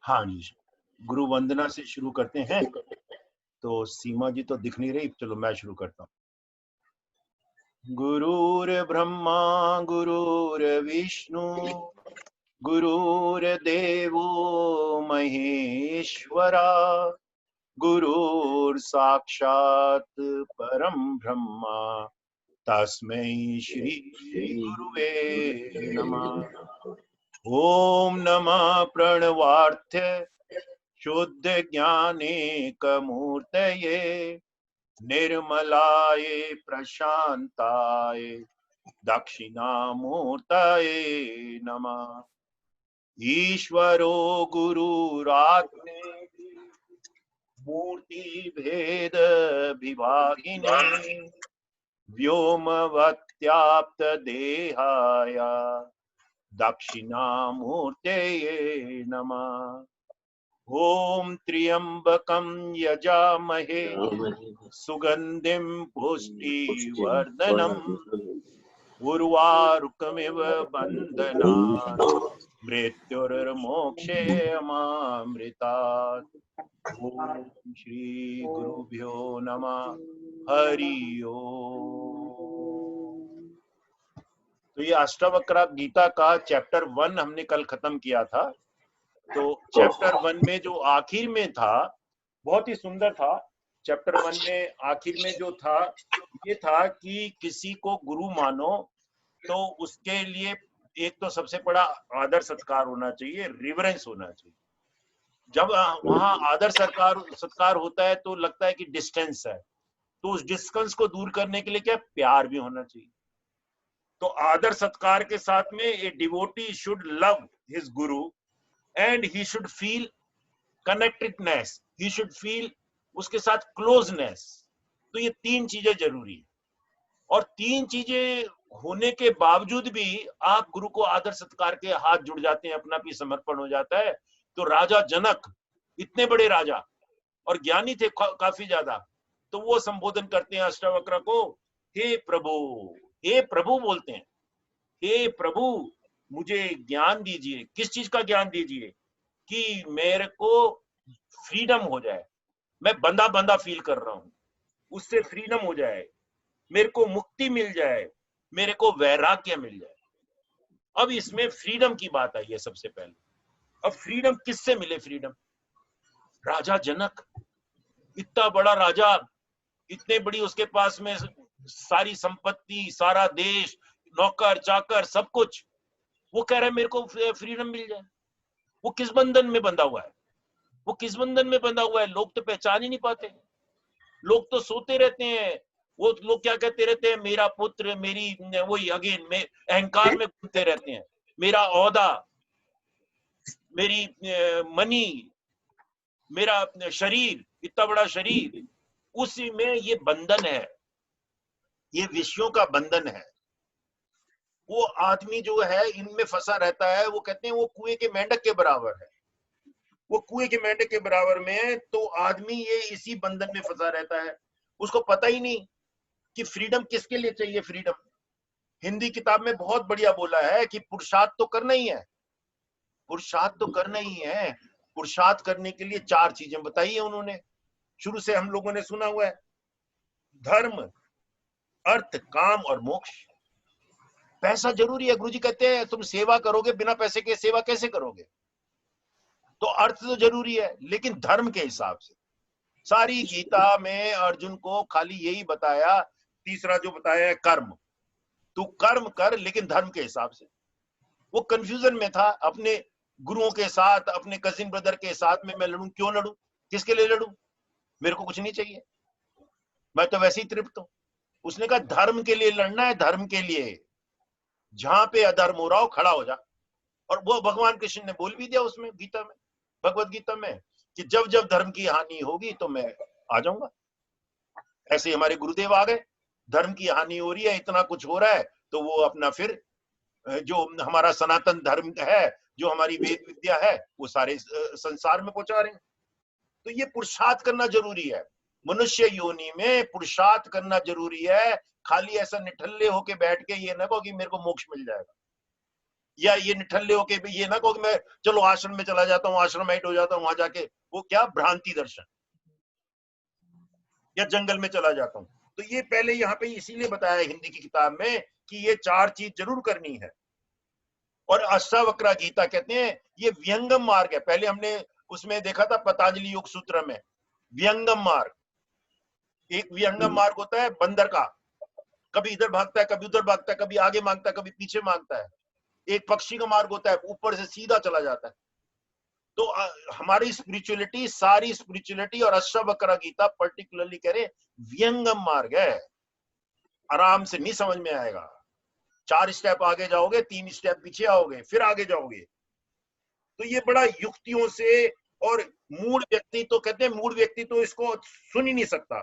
हाँ जी, गुरु वंदना से शुरू करते हैं। तो सीमा जी तो दिख नहीं रही, चलो मैं शुरू करता हूँ। गुरुर्ब्रह्मा गुरुर्विष्णु गुरुर्देवो महेश्वरा गुरुर्साक्षात् परम ब्रह्मा तस्मै श्री गुरुवे नमः। ओम नमः प्रणवार्थ शुद्ध ज्ञानेकमूर्तये निर्मलाय प्रशांताय दक्षिणामूर्तये नमः। ईश्वरो गुरुरात्मेति मूर्ति भेद विभागिने व्योमवत्याप्त देहाय दक्षिणामूर्तये नमः। ओम त्र्यंबकं यजामहे सुगंधिं पुष्टिवर्धनम् उर्वारुकमिव बन्धनान् मृत्युर्मोक्षेयमामृतात्। ओम श्री गुरुभ्यो नमः। हरि ओम। तो ये अष्टावक्र गीता का चैप्टर 1 हमने कल खत्म किया था। तो चैप्टर 1 में जो आखिर में था बहुत ही सुंदर था। चैप्टर 1 में आखिर में जो था ये था कि किसी को गुरु मानो तो उसके लिए एक तो सबसे बड़ा आदर सत्कार होना चाहिए, रिवरेंस होना चाहिए। जब वहां आदर सत्कार होता है तो लगता है कि डिस्टेंस है, तो उस डिस्टेंस को दूर करने के लिए क्या प्यार भी होना चाहिए। तो आदर सत्कार के साथ में a devotee should love his guru and he should feel connectedness, he should feel उसके साथ क्लोजनेस। तो ये तीन चीजें जरूरी है, और तीन चीजें होने के बावजूद भी आप गुरु को आदर सत्कार के हाथ जुड़ जाते हैं, अपना भी समर्पण हो जाता है। तो राजा जनक इतने बड़े राजा और ज्ञानी थे काफी ज्यादा, तो वो संबोधन करते हैं अष्टावक्र को, हे प्रभु, हे प्रभु बोलते हैं, हे प्रभु मुझे ज्ञान दीजिए। किस चीज का ज्ञान दीजिए? कि मेरे को फ्रीडम हो जाए, मैं बंधा बंधा फील कर रहा हूं, उससे फ्रीडम हो जाए, मेरे को मुक्ति मिल जाए, मेरे को वैराग्य मिल जाए। अब इसमें फ्रीडम की बात आई है सबसे पहले। अब फ्रीडम किससे मिले? फ्रीडम राजा जनक, इतना बड़ा राजा, इतने बड़ी उसके पास में सारी संपत्ति, सारा देश, नौकर चाकर सब कुछ, वो कह रहा है मेरे को फ्रीडम मिल जाए। वो किस बंधन में बंधा हुआ है? वो किस बंधन में बंधा हुआ है? लोग तो पहचान ही नहीं पाते, लोग तो सोते रहते हैं। वो लोग क्या कहते रहते हैं? मेरा पुत्र, मेरी, वही अगेन में अहंकार में घूमते रहते हैं, मेरा ओहदा, मेरी मनी, मेरा शरीर, इतना बड़ा शरीर, उसी में ये बंधन है, ये विषयों का बंधन है। वो आदमी जो है इनमें फंसा रहता है। वो कहते हैं वो कुएं के मेंढक के बराबर है, वो कुएं के मेंढक के बराबर में है। तो आदमी ये इसी बंधन में फंसा रहता है, उसको पता ही नहीं कि फ्रीडम किसके लिए चाहिए। फ्रीडम हिंदी किताब में बहुत बढ़िया बोला है कि पुरुषार्थ तो करना ही है, पुरुषार्थ तो करना ही है। पुरुषार्थ करने के लिए चार चीजें बताई है उन्होंने, शुरू से हम लोगों ने सुना हुआ है, धर्म, अर्थ, काम और मोक्ष। पैसा जरूरी है। गुरुजी कहते हैं तुम सेवा करोगे, बिना पैसे के सेवा कैसे करोगे? तो अर्थ तो जरूरी है, लेकिन धर्म के हिसाब से। सारी गीता में अर्जुन को खाली यही बताया, तीसरा जो बताया है कर्म, तू कर्म कर लेकिन धर्म के हिसाब से। वो कंफ्यूजन में था अपने गुरुओं के साथ, अपने कजिन ब्रदर के साथ में मैं लड़ूं, क्यों लड़ूं, किसके लिए लड़ूं, मेरे को कुछ नहीं चाहिए, मैं तो वैसे ही तृप्त हूं। उसने कहा धर्म के लिए लड़ना है, धर्म के लिए। जहां पे अधर्म हो रहा हो खड़ा हो जा। और वो भगवान कृष्ण ने बोल भी दिया उसमें, गीता में, भगवत गीता में, कि जब जब धर्म की हानि होगी तो मैं आ जाऊंगा। ऐसे हमारे गुरुदेव आ गए, धर्म की हानि हो रही है, इतना कुछ हो रहा है, तो वो अपना फिर जो हमारा सनातन धर्म है, जो हमारी वेद विद्या है, वो सारे संसार में पहुंचा रहे हैं। तो ये पुरुषार्थ करना जरूरी है, मनुष्य योनि में पुरुषार्थ करना जरूरी है। खाली ऐसा निठल्ले होके बैठ के ये ना कहो कि मेरे को मोक्ष मिल जाएगा, या ये निठल्ले होके भी ये ना कहो कि मैं चलो आश्रम में चला जाता हूँ, आश्रमाइट हो जाता हूँ, वहां जाके वो क्या भ्रांति दर्शन, या जंगल में चला जाता हूँ। तो ये पहले यहाँ पे इसीलिए बताया हिंदी की किताब में कि ये 4 चीज जरूर करनी है। और अष्टावक्र गीता कहते हैं ये व्यंगम मार्ग है। पहले हमने उसमें देखा था पतंजलि योग सूत्र में व्यंगम मार्ग, एक व्यंगम मार्ग होता है बंदर का, कभी इधर भागता है, कभी उधर भागता है, कभी आगे मांगता है, कभी पीछे मांगता है। एक पक्षी का मार्ग होता है, ऊपर से सीधा चला जाता है। तो हमारी स्पिरिचुअलिटी, सारी स्पिरिचुअलिटी और अष्टावक्र गीता पर्टिकुलरली कह रहे व्यंगम मार्ग है, आराम से नहीं समझ में आएगा। 4 स्टेप आगे जाओगे, 3 स्टेप पीछे आओगे, फिर आगे जाओगे। तो ये बड़ा युक्तियों से, और मूड व्यक्ति तो कहते हैं मूड व्यक्ति तो इसको सुन ही नहीं सकता।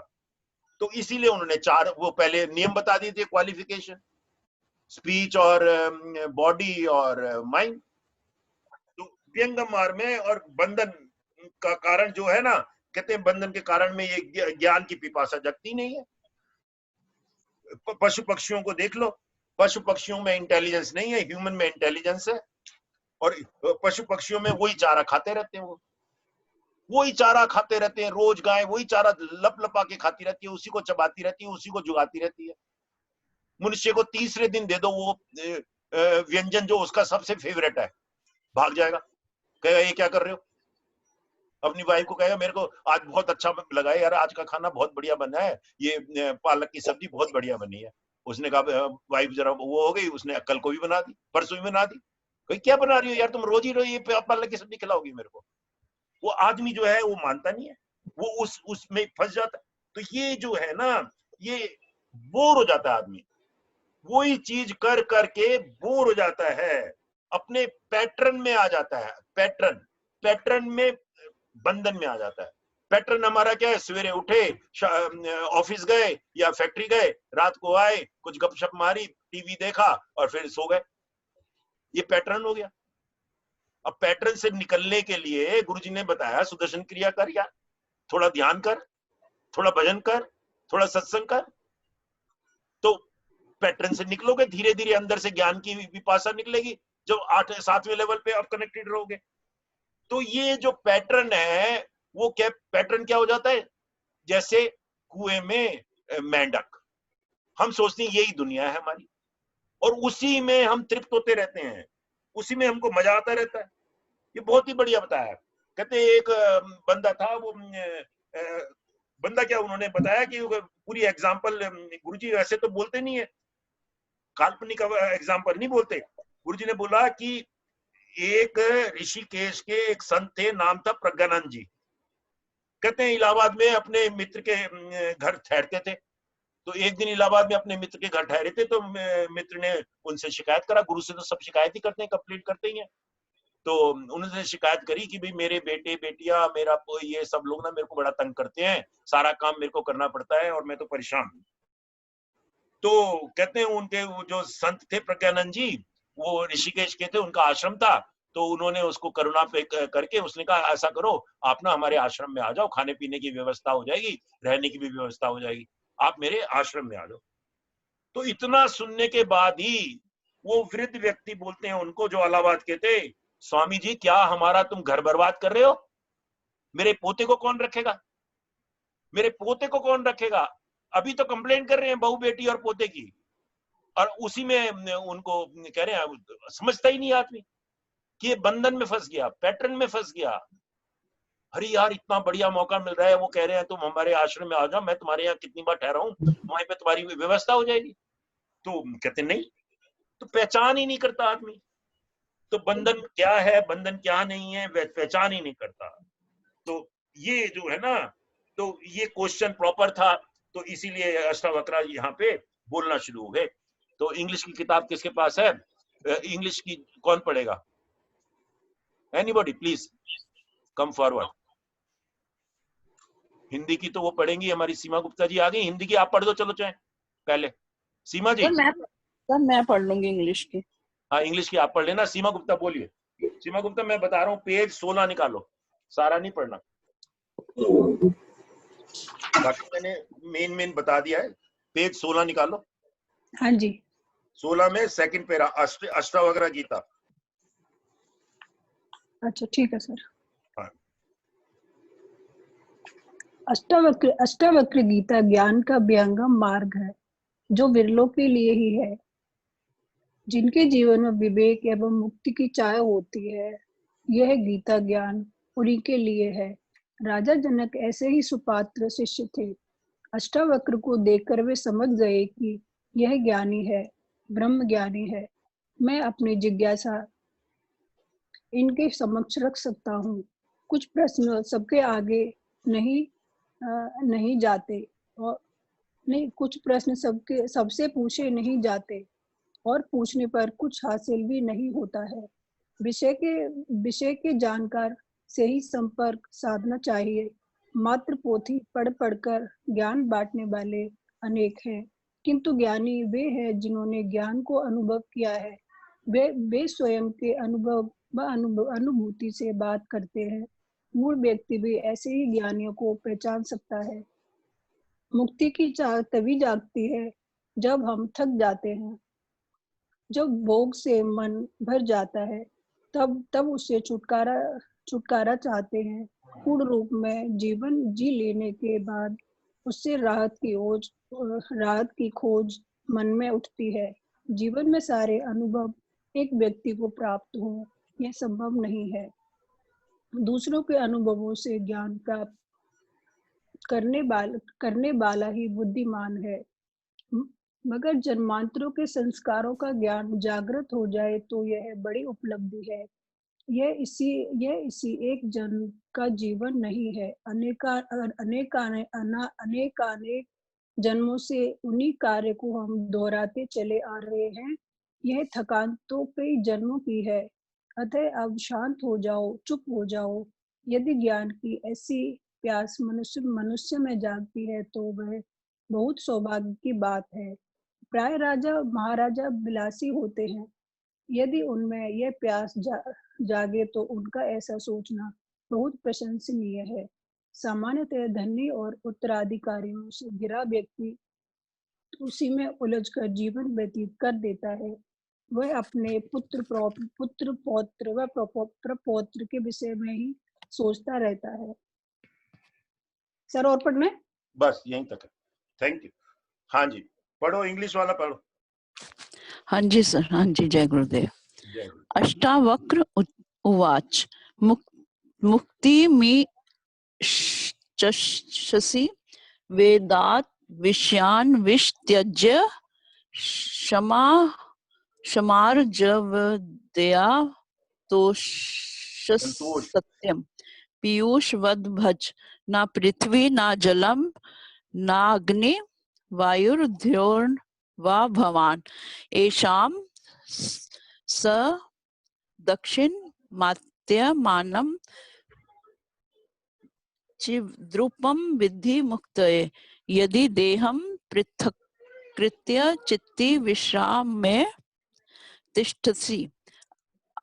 तो इसीलिए उन्होंने 4 वो पहले नियम बता दिए थे, क्वालिफिकेशन, स्पीच और बॉडी और माइंड। तो व्यंगम मार्ग में, और बंधन का कारण जो है ना, कहते हैं बंधन के कारण में ये ज्ञान की पिपासा जगती नहीं है। पशु पक्षियों को देख लो, पशु पक्षियों में इंटेलिजेंस नहीं है, ह्यूमन में इंटेलिजेंस है। और पशु पक्षियों में वही चारा खाते रहते हैं, वो वही चारा खाते रहते हैं, रोज गाय वही चारा लप लपा के खाती रहती है, उसी को चबाती रहती है, उसी को जुगाती रहती है। मनुष्य को तीसरे दिन दे दो वो व्यंजन जो उसका सबसे फेवरेट है, भाग जाएगा, कहेगा ये क्या कर रहे हो। अपनी वाइफ को कहेगा मेरे को आज बहुत अच्छा लगा है यार, आज का खाना बहुत बढ़िया बना है, ये पालक की सब्जी बहुत बढ़िया बनी है। उसने कहा वाइफ जरा वो हो गई, उसने कल को भी बना दी, परसों भी बना दी। कही क्या बना रही हो यार, तुम रोज ही ये पालक की सब्जी खिलाओगी मेरे को। वो आदमी जो है वो मानता नहीं है, वो उसमें फंस जाता है। तो ये जो है ना, ये बोर हो जाता है आदमी, वही चीज कर करके बोर हो जाता है, अपने पैटर्न में आ जाता है, पैटर्न में बंधन में आ जाता है। पैटर्न हमारा क्या है, सवेरे उठे, ऑफिस गए या फैक्ट्री गए, रात को आए, कुछ गपशप मारी, टीवी देखा और फिर सो गए, ये पैटर्न हो गया। अब पैटर्न से निकलने के लिए गुरुजी ने बताया सुदर्शन क्रिया कर, यार थोड़ा ध्यान कर, थोड़ा भजन कर, थोड़ा सत्संग कर, तो पैटर्न से निकलोगे, धीरे धीरे अंदर से ज्ञान की विपाशा निकलेगी, जब 8-7वें लेवल पे आप कनेक्टेड रहोगे। तो ये जो पैटर्न है, वो क्या पैटर्न क्या हो जाता है, जैसे कुएं में मेंढक, हम सोचते हैं यही दुनिया है हमारी, और उसी में हम तृप्त होते रहते हैं, उसी में हमको मजा आता रहता है। ये बहुत ही बढ़िया बताया। कहते एक बंदा था, वो बंदा क्या, उन्होंने बताया कि पूरी एग्जाम्पल, गुरुजी ऐसे तो बोलते नहीं है, काल्पनिक एग्जाम्पल नहीं बोलते। गुरुजी ने बोला कि एक ऋषिकेश के एक संत थे, नाम था प्रज्ञानंद जी। कहते हैं इलाहाबाद में अपने मित्र के घर ठहरते थे। तो एक दिन इलाहाबाद में अपने मित्र के घर ठहरे थे, तो मित्र ने उनसे शिकायत करा, गुरु से तो सब शिकायत ही करते हैं, कंप्लेंट करते ही हैं। तो उन्होंने शिकायत करी कि भाई मेरे बेटे बेटियां, मेरा ये सब लोग ना मेरे को बड़ा तंग करते हैं, सारा काम मेरे को करना पड़ता है और मैं तो परेशान हूँ। तो कहते हैं उनके वो जो संत थे प्रज्ञानंद जी, वो ऋषिकेश के थे, उनका आश्रम था। तो उन्होंने उसको करुणा पे करके उसने कहा ऐसा करो, आप ना हमारे आश्रम में आ जाओ, खाने पीने की व्यवस्था हो जाएगी, रहने की भी व्यवस्था हो जाएगी, आप मेरे आश्रम में आ जाओ। तो इतना सुनने के बाद ही वो वृद्ध व्यक्ति बोलते हैं उनको, जो इलाहाबाद के थे, स्वामी जी क्या हमारा तुम घर बर्बाद कर रहे हो, मेरे पोते को कौन रखेगा, मेरे पोते को कौन रखेगा। अभी तो कंप्लेन कर रहे हैं बहू बेटी और पोते की, और उसी में उनको कह रहे हैं, समझता ही नहीं आदमी कि ये बंधन में फंस गया, पैटर्न में फंस गया। अरे यार इतना बढ़िया मौका मिल रहा है, वो कह रहे हैं तुम हमारे आश्रम में आ जाओ, मैं तुम्हारे यहाँ कितनी बार ठहरा हूं, वहीं पे तुम्हारी व्यवस्था हो जाएगी। तो कहते नहीं, तो पहचान ही नहीं करता आदमी, तो बंधन क्या है, बंधन क्या नहीं है, पहचान ही नहीं करता। तो ये जो है ना, तो ये क्वेश्चन प्रॉपर था, तो इसीलिए अष्टावक्र यहाँ पे बोलना शुरू हो गए। तो इंग्लिश की किताब किसके पास है, इंग्लिश की कौन पढ़ेगा, anybody please come forward. Hindi की तो वो पढ़ेंगी, हमारी सीमा गुप्ता जी आ गई, हिंदी की आप पढ़ दो चलो चाहे पहले, सीमा जी। सर मैं पढ़ लूंगी इंग्लिश की। हाँ इंग्लिश की आप पढ़ लेना, सीमा गुप्ता बोलिए। सीमा गुप्ता मैं बता रहा हूँ, पेज 16 निकालो, सारा नहीं पढ़ना, बाकी मैंने मेन बता दिया है। पेज 16 निकालो। हाँ जी। 16 में सेकंड पैरा, अष्टावक्र गीता। अच्छा ठीक है सर। हाँ। अष्टावक्र गीता ज्ञान का विहंगम मार्ग है जो विरलों के लिए ही है। जिनके जीवन में विवेक एवं मुक्ति की चाह होती है, यह गीता ज्ञान उन्हीं के लिए है। राजा जनक ऐसे ही सुपात्र शिष्य थे। अष्टावक्र को देखकर वे समझ गए कि यह ज्ञानी है, ब्रह्म ज्ञानी है। मैं अपनी जिज्ञासा इनके समक्ष रख सकता हूँ। कुछ प्रश्न सबके आगे नहीं नहीं जाते, और नहीं, कुछ प्रश्न सबसे पूछे नहीं जाते और पूछने पर कुछ हासिल भी नहीं होता है। विषय के जानकार से ही संपर्क साधना चाहिए। मात्र पोथी पढ़ पढ़कर ज्ञान बांटने वाले अनेक हैं, किंतु ज्ञानी वे हैं जिन्होंने ज्ञान को अनुभव किया है। वे स्वयं के अनुभव व अनुभूति से बात करते हैं। मूल व्यक्ति भी ऐसे ही ज्ञानियों को पहचान सकता है। मुक्ति की चाह तभी जागती है जब हम थक जाते हैं। जब भोग से मन भर जाता है, तब उससे छुटकारा चाहते हैं। पूर्ण रूप में जीवन जी लेने के बाद उससे राहत की खोज मन में उठती है। जीवन में सारे अनुभव एक व्यक्ति को प्राप्त हो, यह संभव नहीं है। दूसरों के अनुभवों से ज्ञान प्राप्त करने वाला ही बुद्धिमान है। मगर जन्मांतरों के संस्कारों का ज्ञान जागृत हो जाए तो यह बड़ी उपलब्धि है। यह इसी एक जन्म का जीवन नहीं है। अनेकानेक जन्मों से उन्हीं कार्य को हम दोहराते चले आ रहे हैं। यह थकान तो कई जन्मों की है। अतः अब शांत हो जाओ, चुप हो जाओ। यदि ज्ञान की ऐसी प्यास मनुष्य में जागती है तो वह बहुत सौभाग्य की बात है। प्राय राजा महाराजा विलासी होते हैं। यदि उनमें यह प्यास जागे तो उनका ऐसा सोचना बहुत प्रशंसनीय है। सामान्यतः धनी और उत्तराधिकारियों से घिरा व्यक्ति उसी में उलझकर जीवन व्यतीत कर देता है। वह अपने पुत्र पौत्र व प्रपौत्र के विषय में ही सोचता रहता है। सर और पढ़ना है? बस यहीं तक है, थैंक यू। हाँ जी, पढ़ो, इंग्लिश वाला पढ़ो। हाँ जी सर, हाँ जी, जय गुरुदेव। जय अष्टावक्र उवाच मुक्तिमि चषसि वेदात् विषयान् वित्यज्य क्षमार्जवदया सत्यम पीयूषवद भज। न पृथ्वी न जलम नाग्नि वायुर्द्योर्न वा भवान एषाम स दक्षिण मात्य मानम चिद्रूपम विद्धि मुक्तये। यदि देहम पृथक कृत्य चित्ति विश्राम में तिष्ठसि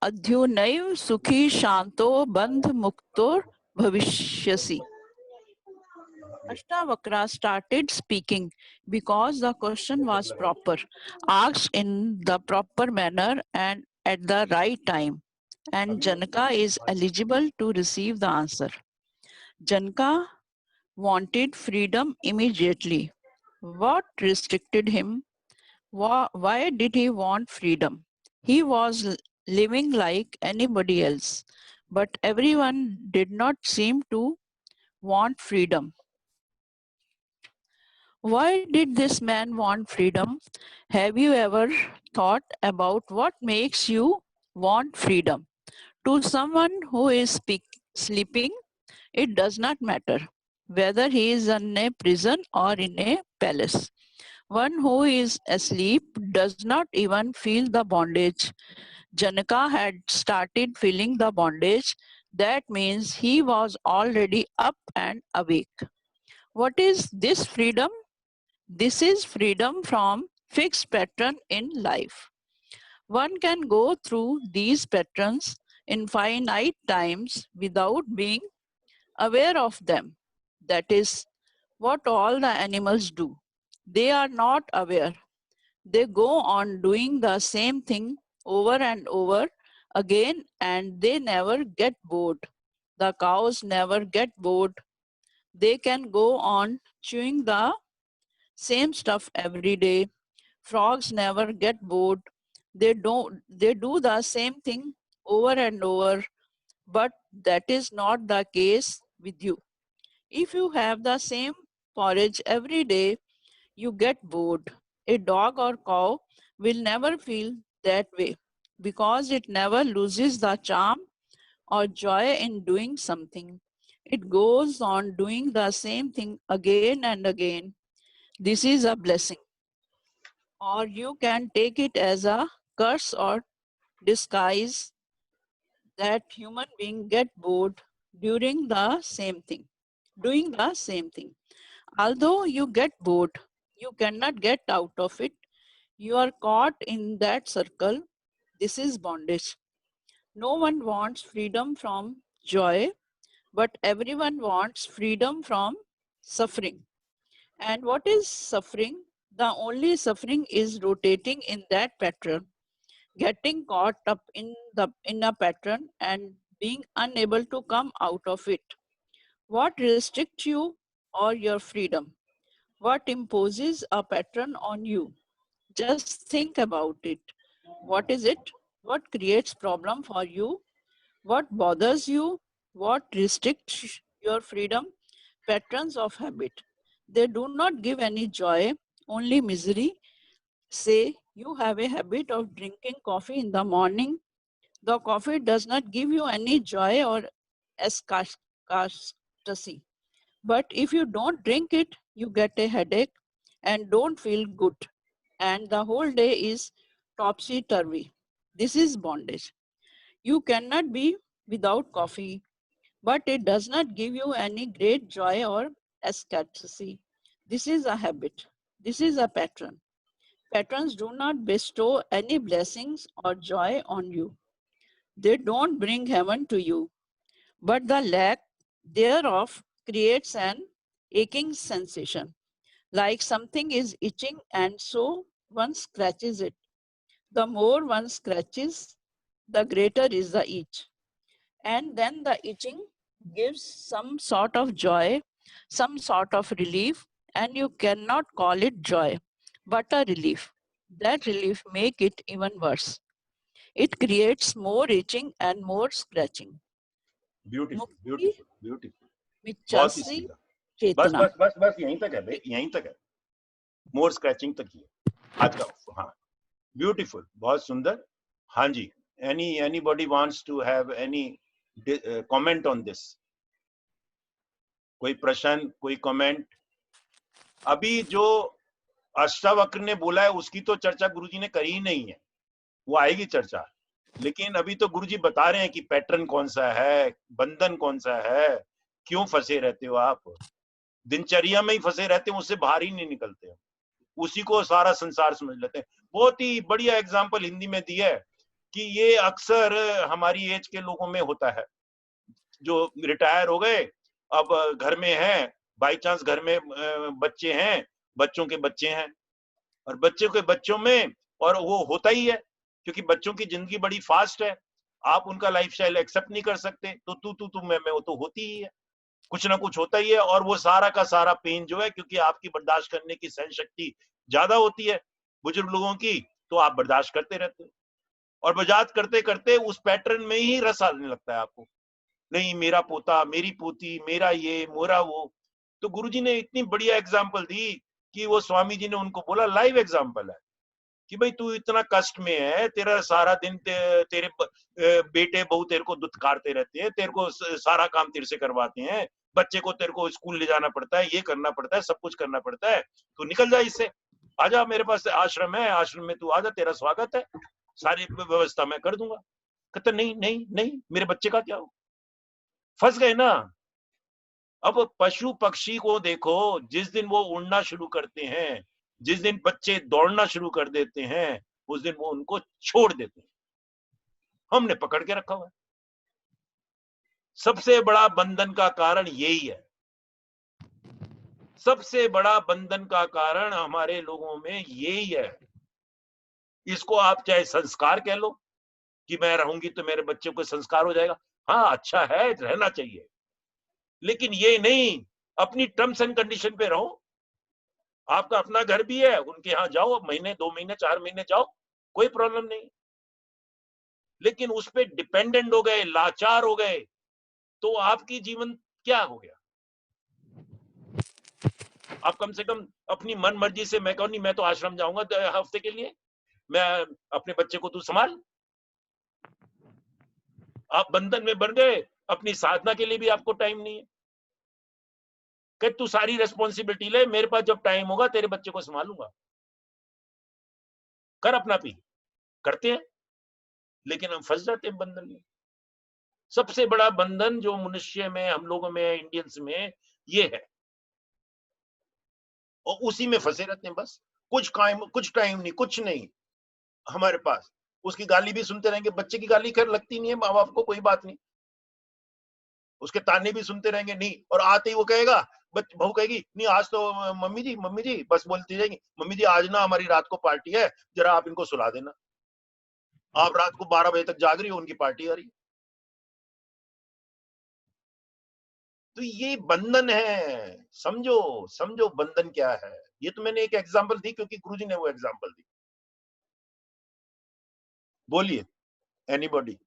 अध्युनैव सुखी शांतो बंध मुक्तो भविष्यसि। Ashtavakra started speaking because the question was proper, asked in the proper manner and at the right time, and Janaka is eligible to receive the answer. Janaka wanted freedom immediately. What restricted him? Why did he want freedom? He was living like anybody else, but everyone did not seem to want freedom. Why did this man want freedom? Have you ever thought about what makes you want freedom? To someone who is sleeping, it does not matter whether he is in a prison or in a palace. One who is asleep does not even feel the bondage. Janaka had started feeling the bondage. That means he was already up and awake. What is this freedom? This is freedom from fixed pattern in life. One can go through these patterns infinite times without being aware of them. That is what all the animals do. They are not aware. They go on doing the same thing over and over again and they never get bored. The cows never get bored. They can go on chewing the same stuff every day. Frogs never get bored. They do the same thing over and over, but that is not the case with you. If you have the same porridge every day, you get bored. A dog or cow will never feel that way because it never loses the charm or joy in doing something. It goes on doing the same thing again and again. This is a blessing. Or you can take it as a curse or disguise that human being get bored during the same thing, doing the same thing. Although you get bored, you cannot get out of it. You are caught in that circle. This is bondage. No one wants freedom from joy, but everyone wants freedom from suffering. And what is suffering? The only suffering is rotating in that pattern, getting caught up in a pattern and being unable to come out of it. What restricts you or your freedom? What imposes a pattern on you? Just think about it. What is it? What creates problem for you? What bothers you? What restricts your freedom? Patterns of habit. They do not give any joy, only misery. Say you have a habit of drinking coffee in the morning. The coffee does not give you any joy or ecstasy. But if you don't drink it, you get a headache and don't feel good. And the whole day is topsy-turvy. This is bondage. You cannot be without coffee, but it does not give you any great joy or ecstasy. This is a habit. This is a pattern. Patterns do not bestow any blessings or joy on you. They don't bring heaven to you, but the lack thereof creates an aching sensation, like something is itching, and so one scratches it. The more one scratches, the greater is the itch. And then the itching gives some sort of joy, some sort of relief, and you cannot call it joy, but a relief. That relief make it even worse. It creates more itching and more scratching. Beautiful Mukti beautiful beautiful, बहुत ही michasi सुंदर. बस chetana. बस बस बस यहीं तक है बे, यहीं तक है. मोर स्क्रैचिंग तक ही है आज का. हाँ, ब्यूटीफुल, बहुत सुंदर. हाँ जी, anybody wants to have any comment on this? कोई प्रश्न, कोई कमेंट? अभी जो अष्टावक्र ने बोला है उसकी तो चर्चा गुरुजी ने करी ही नहीं है, वो आएगी चर्चा. लेकिन अभी तो गुरुजी बता रहे हैं कि पैटर्न कौन सा है, बंधन कौन सा है, क्यों फंसे रहते हो आप, दिनचर्या में ही फंसे रहते हो, उससे बाहर ही नहीं निकलते हो, उसी को सारा संसार समझ लेते हैं. बहुत ही बढ़िया एग्जाम्पल हिंदी में दिया है कि ये अक्सर हमारी एज के लोगों में होता है, जो रिटायर हो गए, अब घर में हैं, बाई चांस घर में बच्चे हैं, बच्चों के बच्चे हैं, और बच्चों के बच्चों में, और वो होता ही है क्योंकि बच्चों की जिंदगी बड़ी फास्ट है, आप उनका लाइफस्टाइल एक्सेप्ट नहीं कर सकते, तो तू मैं वो तो होती ही है, कुछ ना कुछ होता ही है. और वो सारा का सारा पेन जो है, क्योंकि आपकी बर्दाश्त करने की सहन शक्ति ज्यादा होती है बुजुर्ग लोगों की, तो आप बर्दाश्त करते रहते हो, और बर्दाश्त करते करते उस पैटर्न में ही रस आने लगता है आपको. नहीं, मेरा पोता, मेरी पोती, मेरा ये, मेरा वो. तो गुरुजी ने इतनी बढ़िया एग्जाम्पल दी कि वो स्वामी जी ने उनको बोला, लाइव एग्जाम्पल है कि भाई तू इतना कष्ट में है, तेरा सारा दिन तेरे बेटे बहू तेरे को दुत्कारते रहते हैं, तेरे को सारा काम तेरे से करवाते हैं, बच्चे को तेरे को स्कूल ले जाना पड़ता है, ये करना पड़ता है, सब कुछ करना पड़ता है, तू निकल जा इससे, आजा मेरे पास आश्रम है, आश्रम में तू आजा, तेरा स्वागत है, सारी व्यवस्था मैं कर दूंगा. कहते नहीं नहीं नहीं, मेरे बच्चे का क्या हो. फंस गए ना. अब पशु पक्षी को देखो, जिस दिन वो उड़ना शुरू करते हैं, जिस दिन बच्चे दौड़ना शुरू कर देते हैं, उस दिन वो उनको छोड़ देते हैं. हमने पकड़ के रखा हुआ है. सबसे बड़ा बंधन का कारण यही है. सबसे बड़ा बंधन का कारण हमारे लोगों में यही है. इसको आप चाहे संस्कार कह लो, कि मैं रहूंगी तो मेरे बच्चे को संस्कार हो जाएगा। हाँ अच्छा है, रहना चाहिए, लेकिन ये नहीं अपनी टर्म्स एंड कंडीशन पे रहो। आपका अपना घर भी है, उनके यहाँ जाओ, महीने 2 महीने 4 महीने जाओ, कोई प्रॉब्लम नहीं। लेकिन उस पे डिपेंडेंट हो गए, लाचार हो गए, तो आपकी जीवन क्या हो गया? आप कम से कम अपनी मन मर्जी से, मैं कहूँ नहीं मैं तो आश्रम जाऊंगा हफ्ते के लिए, मैं अपने बच्चे को तू संभाल। आप बंधन में बन गए, अपनी साधना के लिए भी आपको टाइम नहीं है। कि तू सारी रिस्पॉन्सिबिलिटी ले, मेरे पास जब टाइम होगा तेरे बच्चे को संभालूंगा। कर अपना पी, करते हैं, लेकिन हम फंस जाते हैं बंधन में। सबसे बड़ा बंधन जो मनुष्य में, हम लोगों में, इंडियंस में ये है, और उसी में फंसे रहते हैं बस। कुछ टाइम नहीं, कुछ नहीं हमारे पास। उसकी गाली भी सुनते रहेंगे, बच्चे की गाली खैर लगती नहीं है माँ बाप को, कोई बात नहीं, उसके ताने भी सुनते रहेंगे नहीं, और आते ही वो कहेगा, बहू कहेगी नहीं आज तो मम्मी जी बस बोलती रहेंगी, मम्मी जी आज ना हमारी रात को पार्टी है, जरा आप इनको सुला देना। आप रात को 12 बजे तक जाग रही हो, उनकी पार्टी आ रही। तो ये बंधन है, समझो समझो बंधन क्या है। ये तो मैंने एक एग्जांपल दी क्योंकि गुरुजी ने वो एग्जांपल दी। बोलिए एनीबॉडी।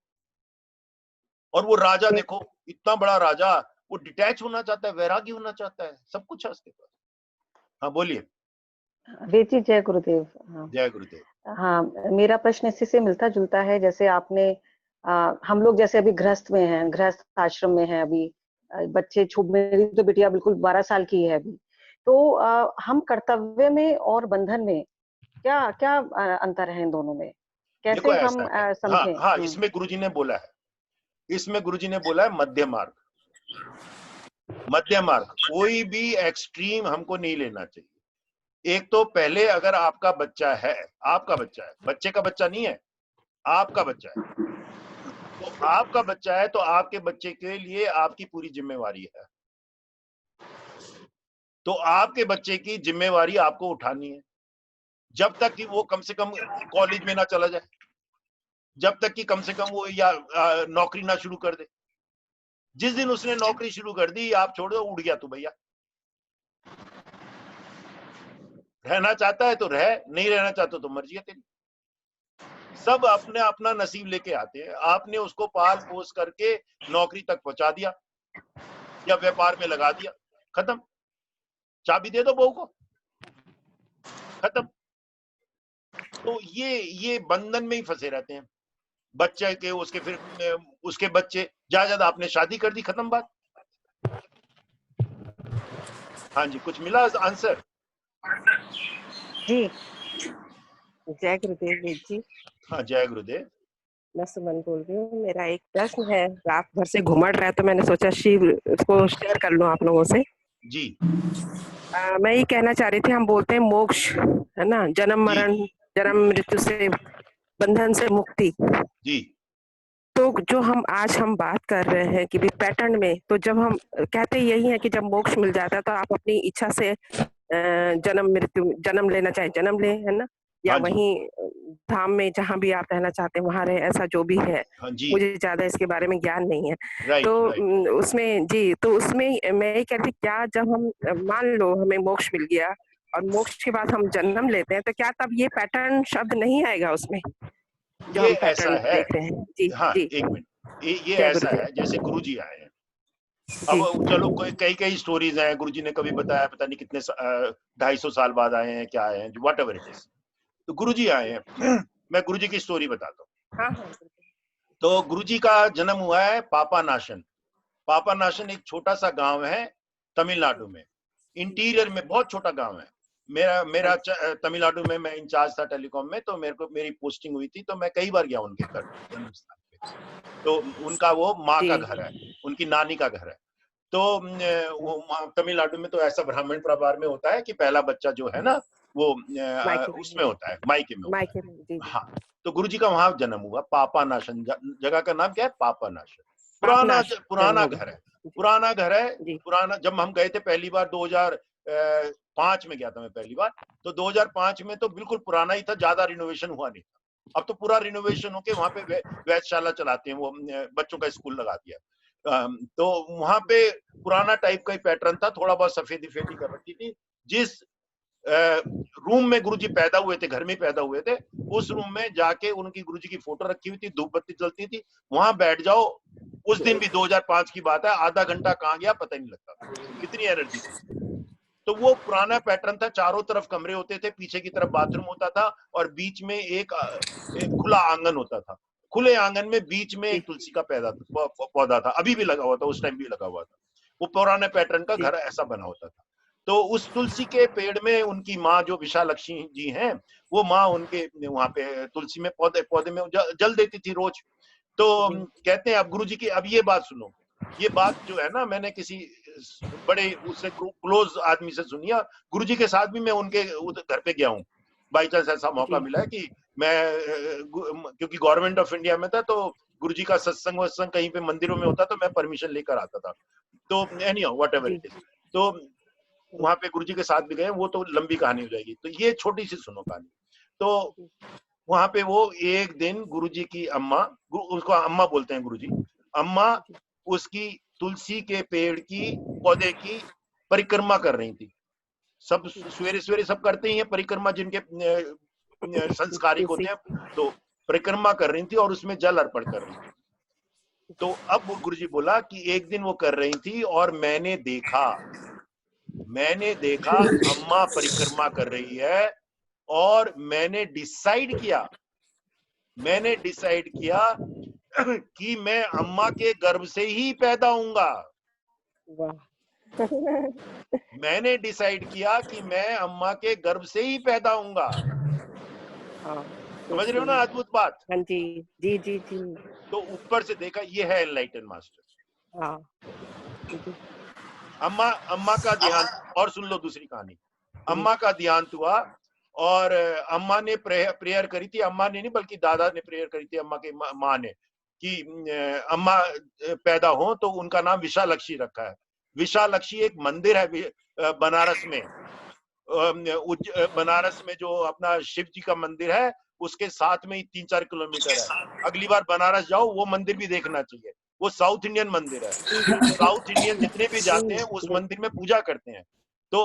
और वो राजा देखो, इतना बड़ा राजा, वो डिटैच होना चाहता है, वैरागी होना चाहता है, सब कुछ है उसके पास। हाँ बोलिए। जी जय गुरुदेव। हाँ जय गुरुदेव। हाँ, मेरा प्रश्न इसी से मिलता जुलता है। जैसे आपने हम लोग जैसे अभी गृहस्थ में हैं, गृहस्थ आश्रम में हैं अभी, बच्चे मेरी तो बिटिया बिल्कुल 12 साल की है अभी। तो हम कर्तव्य में और बंधन में क्या क्या अंतर है इन दोनों में, देखो कैसे हम ऐसा है, समझें? हाँ इसमें गुरुजी ने बोला है, इसमें गुरुजी ने बोला है मध्य मार्ग। मध्य मार्ग, कोई भी एक्सट्रीम हमको नहीं लेना चाहिए। एक तो पहले अगर आपका बच्चा है, आपका बच्चा है, बच्चे का बच्चा नहीं है, आपका बच्चा है, तो आपका बच्चा है तो आपके बच्चे के लिए आपकी पूरी जिम्मेवारी है। तो आपके बच्चे की जिम्मेवारी आपको उठानी है, जब तक कि वो कम से कम कॉलेज में ना चला जाए, जब तक कि कम से कम वो या नौकरी ना शुरू कर दे। जिस दिन उसने नौकरी शुरू कर दी, आप छोड़ दो, उड़ गया तू भैया। रहना चाहता है तो रह, नहीं रहना चाहता तो मर्जी है तेरी। सब अपने अपना नसीब लेके आते हैं। आपने उसको पाल पोस करके नौकरी तक पहुंचा दिया या व्यापार में लगा दिया, खत्म। चाबी दे दो बहू को, खत्म। तो ये बंधन में ही फंसे रहते हैं बच्चे के, उसके फिर उसके बच्चे, ज्यादा आपने शादी कर दी, खत्म बात। हाँ जी, कुछ मिला आंसर? जी जय गुरुदेव वेद जी। हाँ जय गुरुदेव। मैं सुमन बोल रही हूँ। मेरा एक प्रश्न है, रात भर से घुमड़ रहा है तो मैंने सोचा शिव इसको शेयर कर लूं आप लोगों से। जी मैं ये कहना चाह रही थी, हम बोलते हैं मोक्ष है ना, जन्म जी मरण, जन्म मृत्यु से, बंधन से मुक्ति। जी तो जो हम बात कर रहे हैं कि भी पैटर्न में, तो जब हम कहते यही है कि जब मोक्ष मिल जाता है तो आप अपनी इच्छा से जन्म लेना चाहे जन्म ले, है ना, या हाँ जी वहीं धाम में जहां भी आप रहना चाहते हैं वहां रहे, ऐसा जो भी है। हाँ जी। मुझे ज्यादा इसके बारे में ज्ञान नहीं है। राइट तो राइट। उसमें जी, तो उसमें मैं ये कहती, क्या जब हम मान लो हमें मोक्ष मिल गया और मोक्ष के बाद हम जन्म लेते हैं, तो क्या तब ये पैटर्न शब्द नहीं आएगा उसमें, जो ये हम ऐसा पैटर्न है, देख रहे हैं? जी हाँ जी एक मिनट, ये जय ऐसा है गुरुदेव। जैसे गुरुजी आए हैं। जी अब चलो कई कई स्टोरीज हैं, गुरुजी ने कभी बताया पता नहीं कितने 250 साल बाद आए हैं, क्या आए हैं, वट एवर इट इज। तो गुरुजी आए हैं। मैं गुरुजी की स्टोरी बताता हूँ। हाँ हाँ तो गुरुजी का जन्म हुआ है पापानाशन। पापानाशन एक छोटा सा गांव है तमिलनाडु में, इंटीरियर में, बहुत छोटा गांव है। मेरा तमिलनाडु में मैं इंचार्ज था टेलीकॉम में, तो मेरी पोस्टिंग हुई थी, तो मैं कई बार गया उनके घर जन्म स्थान पे। तो उनका वो माँ जी का घर है, उनकी नानी का घर है। तो वो तमिलनाडु में तो ऐसा ब्राह्मण परिवार में होता है कि पहला बच्चा जो है ना वो मायके उसमें होता है, मायके में होता है। मायके में, जी जी। हाँ, तो गुरुजी का वहां जन्म हुआ। पापानाशन जगह का नाम क्या है? पापानाशन। पापनाश पुराना होगा। घर है, पुराना घर है, जी पुराना। जब हम गए थे पहली बार 2005 में गया था मैं पहली बार, तो 2005 में तो बिल्कुल पुराना ही था, ज्यादा रिनोवेशन हुआ नहीं था। अब तो पूरा रिनोवेशन होके वहां पे वैधशाला चलाते हैं, वो बच्चों का स्कूल लगा दिया। तो वहां पे पुराना टाइप का ही पैटर्न था, थोड़ा बहुत सफेदी फेदी कर रखी थी। जिस रूम में गुरुजी पैदा हुए थे, घर में पैदा हुए थे, उस रूम में जाके उनकी गुरुजी की फोटो रखी हुई थी, धूप बत्ती चलती थी, वहां बैठ जाओ। उस दिन भी 2005 की बात है, आधा घंटा कहाँ गया पता ही नहीं लगता, कितनी एनर्जी थी। तो वो पुराना पैटर्न था, चारों तरफ कमरे होते थे, पीछे की तरफ बाथरूम होता था और बीच में एक खुला आंगन होता था। खुले आंगन में बीच में एक तुलसी का पौधा था, अभी भी लगा हुआ था, उस टाइम भी लगा हुआ था। वो पुराने पैटर्न का घर ऐसा बना होता था। तो उस तुलसी के पेड़ में उनकी माँ जो विशालक्ष्मी जी हैं, वो माँ उनके वहां पे तुलसी में पौधे में जल देती थी रोज। तो कहते हैं, अब गुरुजी की, अब ये बात सुनो, ये बात जो है ना, मैंने किसी बड़े उससे क्लोज आदमी से सुनी है। गुरुजी के साथ भी मैं उनके घर पे गया हूँ, बाई चांस ऐसा मौका मिला है कि मैं, क्योंकि गवर्नमेंट ऑफ इंडिया में था, तो गुरुजी का सत्संग वत्संग कहीं पे मंदिरों में होता तो मैं परमिशन लेकर आता था। तो एनीहाउ व्हाटएवर इट इज, तो वहां पे गुरुजी के साथ भी गए, वो तो लंबी कहानी हो जाएगी, तो ये छोटी सी सुनो कहानी। तो वहां पे वो एक दिन गुरुजी की अम्मा, उसको अम्मा बोलते हैं गुरुजी, अम्मा उसकी तुलसी के पेड़ की, पौधे की परिक्रमा कर रही थी। सब सवेरे सवेरे सब करते ही हैं परिक्रमा, जिनके संस्कारिक होते हैं, तो परिक्रमा कर रही थी और उसमें जल अर्पण कर रही थी। तो अब वो गुरुजी बोला कि एक दिन वो कर रही थी और मैंने देखा अम्मा परिक्रमा कर रही है, और मैंने डिसाइड किया कि मैं अम्मा के गर्भ से ही पैदा होऊंगा। मैंने डिसाइड किया कि मैं अम्मा के गर्भ से ही पैदा होऊंगा। समझ रहे हो ना अद्भुत बात? हाँ जी, जी जी जी। तो ऊपर से देखा, ये है एनलाइटन मास्टर। हाँ। अम्मा का देहांत, और सुन लो दूसरी कहानी। अम्मा का देहांत हुआ और अम्मा ने प्रेयर करी थी, अम्मा ने नहीं बल्कि दादा ने प्रेयर करी थी, अम्मा के माँ ने, कि अम्मा पैदा हो तो उनका नाम विशालक्षी रखा है। विशालक्षी एक मंदिर है बनारस में, बनारस में जो अपना शिव जी का मंदिर है, उसके साथ में ही 3-4 किलोमीटर है। अगली बार बनारस जाओ, वो मंदिर भी देखना चाहिए। वो साउथ इंडियन मंदिर है, साउथ इंडियन जितने भी जाते हैं उस मंदिर में पूजा करते हैं। तो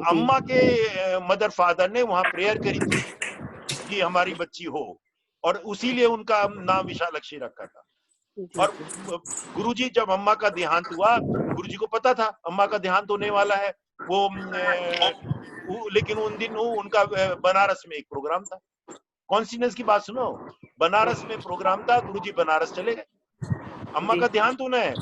अम्मा के मदर फादर ने वहां प्रेयर करी थी कि हमारी बच्ची हो, और उसीलिए उनका नाम विशालक्षी रखा था। और गुरुजी, जब अम्मा का देहांत हुआ, गुरुजी को पता था अम्मा का देहांत होने वाला है, लेकिन उन दिन उनका बनारस में एक प्रोग्राम था। कॉन्सिडेंस की बात सुनो, बनारस में प्रोग्राम था, गुरुजी बनारस चले गए, अम्मा का देहांत होना है,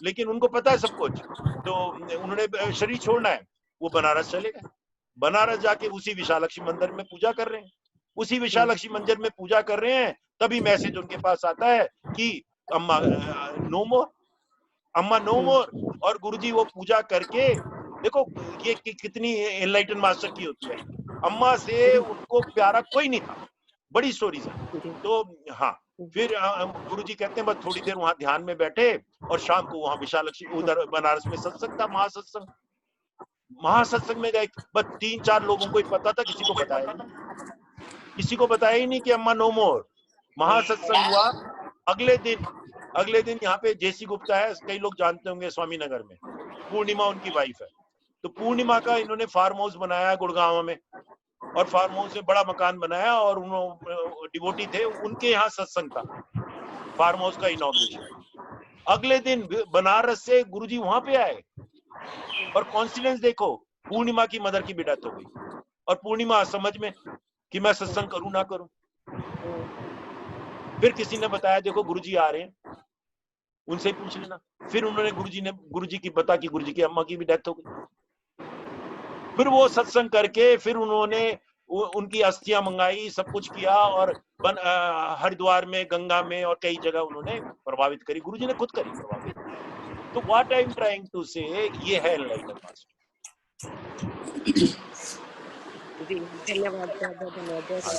लेकिन उनको पता है सब कुछ, तो उन्होंने शरीर छोड़ना है, वो बनारस चले गए। बनारस जाके उसी विशालक्षी मंदिर में पूजा कर रहे हैं, उसी विशालक्षी मंदिर में पूजा कर रहे हैं, तभी मैसेज उनके पास आता है कि अम्मा नो मोर, अम्मा नो मोर। और गुरुजी वो पूजा करके, देखो ये कितनी एनलाइटन मास्टर की होती है, अम्मा से उनको प्यारा कोई नहीं था। बड़ी स्टोरीज है। तो हाँ, फिर गुरुजी कहते हैं बस थोड़ी देर वहां ध्यान में बैठे, और शाम को वहां विशालक्षी, उधर बनारस में सत्संग था, महासत्संग में गए। बस 3-4 लोगों को ही पता था, किसी को बताया ही नहीं कि अम्मा नो मोर। महासत्संग हुआ। अगले दिन यहाँ पे जेसी गुप्ता है, कई लोग जानते होंगे, स्वामी नगर में, पूर्णिमा उनकी वाइफ है। तो पूर्णिमा का इन्होंने फार्म हाउस बनाया गुड़गांव में, और फार्म हाउस में बड़ा मकान बनाया, और उन्होंने डिवोटी थे, उनके यहाँ सत्संग था, फार्म हाउस का इनॉग्रेशन। अगले दिन बनारस से गुरुजी वहां पे आए, और कॉन्सिडेंस देखो, पूर्णिमा की मदर की भी डेथ हो गई, और पूर्णिमा समझ में कि मैं सत्संग करूं ना करूं। फिर किसी ने बताया देखो गुरुजी आ रहे हैं, उनसे पूछ लेना। फिर उन्होंने गुरुजी की पता कि गुरुजी की अम्मा की भी डेथ हो गई। फिर वो सत्संग करके, फिर उन्होंने उनकी अस्थियां मंगाई, सब कुछ किया, और हरिद्वार में, गंगा में, और कई जगह उन्होंने प्रभावित करी, गुरुजी ने खुद करी प्रभावित। तो what I am trying to say, ये है एनलाइटन मास्टर। धन्यवाद, धन्यवाद।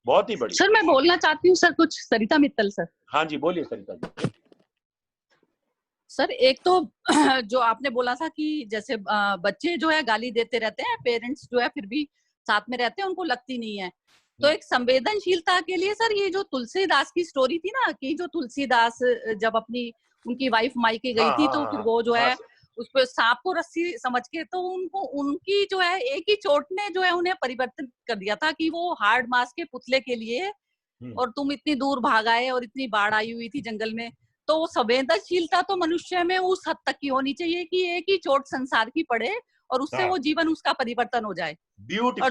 बहुत ही बढ़िया सर। मैं बोलना चाहती हूँ सर कुछ, सरिता मित्तल सर। हाँ जी, बोलिए सरिता जी। सर एक तो जो आपने बोला था कि जैसे बच्चे जो है गाली देते रहते हैं, पेरेंट्स जो है फिर भी साथ में रहते हैं, उनको लगती नहीं है। तो एक संवेदनशीलता के लिए सर ये जो तुलसीदास की स्टोरी थी ना, कि जो तुलसीदास जब अपनी उनकी वाइफ मायके गई थी, तो फिर वो जो है उस पर सांप को रस्सी समझ के, तो उनको उनकी जो है एक ही चोट ने जो है उन्हें परिवर्तन कर दिया था कि वो हार्ड मास के पुतले के लिए, और तुम इतनी दूर भाग आए और इतनी बाढ़ आई हुई थी जंगल में। तो वो संवेदनशीलता तो मनुष्य में उस हद तक की होनी चाहिए कि एक ही चोट संसार की पड़े और उससे वो जीवन उसका परिवर्तन हो जाए। और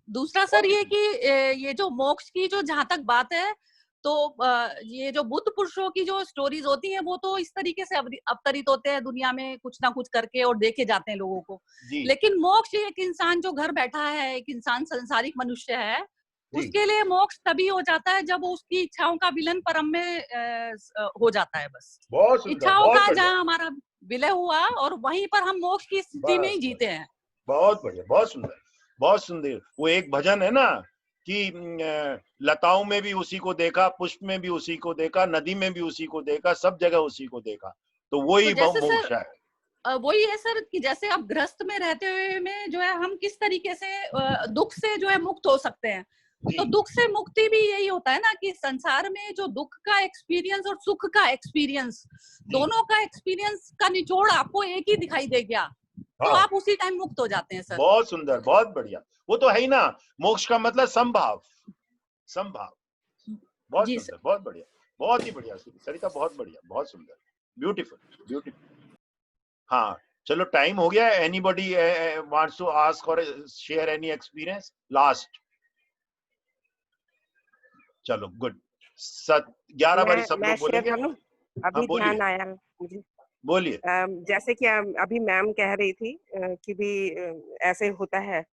दूसरा सर ये कि ये जो मोक्ष की जो जहां तक बात है, तो ये जो बुद्ध पुरुषों की जो स्टोरीज होती हैं वो तो इस तरीके से अवतरित होते हैं दुनिया में कुछ ना कुछ करके और देखे जाते हैं लोगों को। लेकिन मोक्ष एक इंसान जो घर बैठा है, एक इंसान संसारिक मनुष्य है, उसके लिए मोक्ष तभी हो जाता है जब उसकी इच्छाओं का विलय परम में हो जाता है। बस इच्छाओं का जहाँ हमारा विलय हुआ और वहीं पर हम मोक्ष की स्थिति में ही जीते हैं। बहुत बढ़िया, बहुत सुंदर, बहुत सुंदर। वो एक भजन है ना कि लताओं में भी उसी को देखा, पुष्प में भी उसी को देखा, नदी में भी उसी को देखा, सब जगह उसी को देखा, तो वही मोक्ष है। वही है सर कि जैसे अब गृहस्थ में रहते हुए में जो है हम किस तरीके से दुख से जो है मुक्त हो सकते हैं, तो दुख से मुक्ति भी यही होता है ना कि संसार में जो दुख का एक्सपीरियंस और सुख का एक्सपीरियंस, दोनों का एक्सपीरियंस का निचोड़ आपको एक ही दिखाई दे गया, तो आप उसी टाइम मुक्त हो जाते हैं सर। बहुत सुंदर, बहुत बढ़िया। वो तो है ही ना, मोक्ष का मतलब संभाव, संभाव। बहुत सुंदर, बहुत बढ़िया, बहुत ही बढ़िया सरिता, बहुत बढ़िया, बहुत सुंदर, ब्यूटीफुल, ब्यूटीफुल। हाँ चलो, टाइम हो गया। एनीबॉडी वांट्स टू आस्क और शेयर एनी एक्सपीरियंस? लास्ट, चलो गुड। 11 बारी सब लोग बोलेंगे। अभी ध्यान आया मुझे, बोलिए। जैसे कि अभी मैम कह रही थी कि भी ऐसे होता है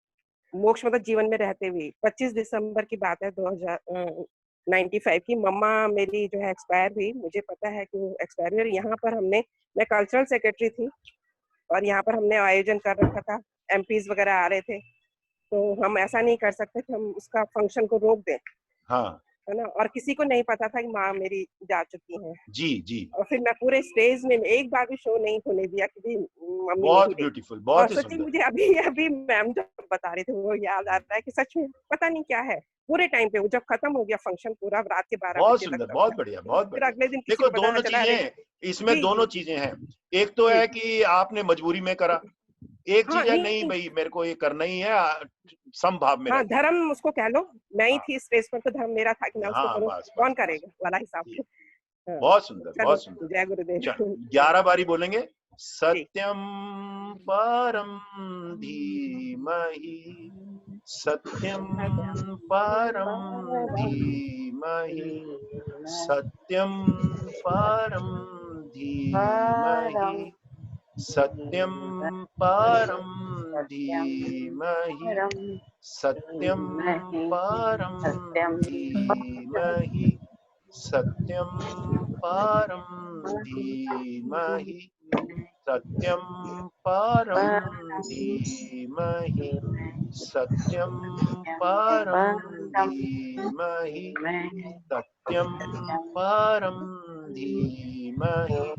मोक्ष मतलब जीवन में रहते हुए। 25 दिसंबर की बात है 1995 की। मम्मा मेरी जो है एक्सपायर हुई, मुझे पता है कि वो एक्सपायर हुई। यहाँ पर मैं कल्चरल सेक्रेटरी थी और यहाँ पर हमने आयोजन कर रखा था, एमपीज वगैरह आ रहे थे, तो हम ऐसा नहीं कर सकते कि हम उसका फंक्शन को रोक दें। हाँ, है ना। और किसी को नहीं पता था कि माँ मेरी जा चुकी हैं। जी जी। और फिर मैं पूरे स्टेज में एक बार भी शो नहीं होने दिया कि मम्मी बहुत ब्यूटीफुल, बहुत ही सुंदर। मुझे अभी मैम जब बता रहे थे वो याद आ रहा है कि सच में पता नहीं क्या है, पूरे टाइम पे जब खत्म हो गया फंक्शन पूरा रात के 12 बहुत बजे सुंदर, तक, बहुत बढ़िया, बहुत बढ़िया। अगले दिन देखो दोनों चीजें इसमें, दोनों चीजें हैं। एक तो है कि आपने मजबूरी में करा, एक चीज है नहीं भाई मेरे को ये करना ही है, संभाव में। हाँ, धर्म उसको कह लो, मैं ही थी स्टेज पर तो धर्म मेरा था कि मैं उसको करूं, कौन करेगा वाला हिसाब। बहुत सुंदर, बहुत सुंदर। जय गुरुदेव। 11 बारी बोलेंगे। सत्यम परम धीमहि, सत्यम परम धीमहि, सत्यम परम धीमहि, सत्यम परम धीमहि, सत्यम परम धीमहि, सत्यम परम धीमहि, सत्यम परम धीमहि, सत्यम परम धीमहि, सत्यम परम धीमहि,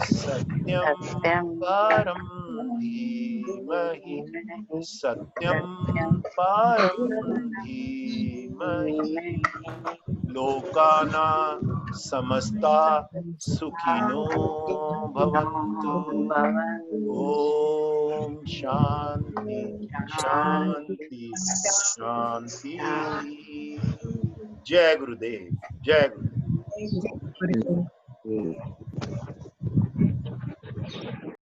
सत्यम परम धीमहि, सत्यम परम धीमहि। लोकाना समस्ता सुखिनो भवन्तु। ओम शांति शांति शांति। जय गुरुदेव, जय गुरुदेव।